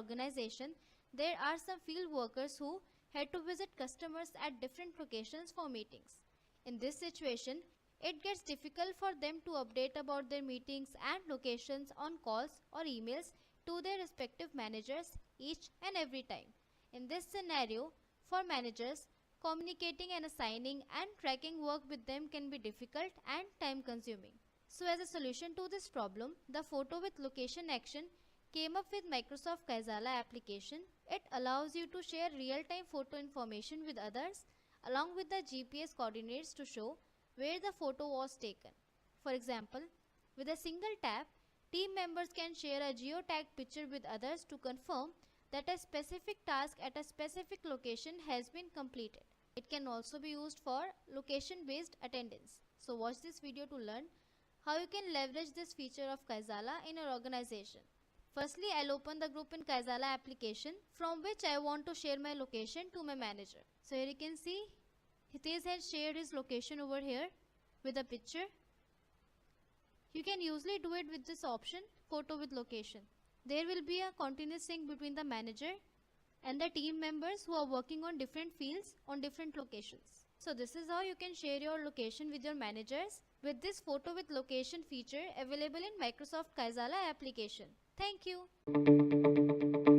organization, there are some field workers who had to visit customers at different locations for meetings. In this situation, it gets difficult for them to update about their meetings and locations on calls or emails to their respective managers each and every time. In this scenario, for managers, communicating and assigning and tracking work with them can be difficult and time consuming. So as a solution to this problem, the photo with location action came up with Microsoft Kaizala application. It allows you to share real-time photo information with others along with the GPS coordinates to show where the photo was taken. For example, with a single tap, team members can share a geotagged picture with others to confirm that a specific task at a specific location has been completed. It can also be used for location-based attendance. So watch this video to learn how you can leverage this feature of Kaizala in your organization. Firstly, I'll open the group in Kaizala application from which I want to share my location to my manager. So here you can see Hitesh has shared his location over here with a picture. You can usually do it with this option, photo with location. There will be a continuous sync between the manager and the team members who are working on different fields on different locations. So this is how you can share your location with your managers with this photo with location feature available in Microsoft Kaizala application. Thank you.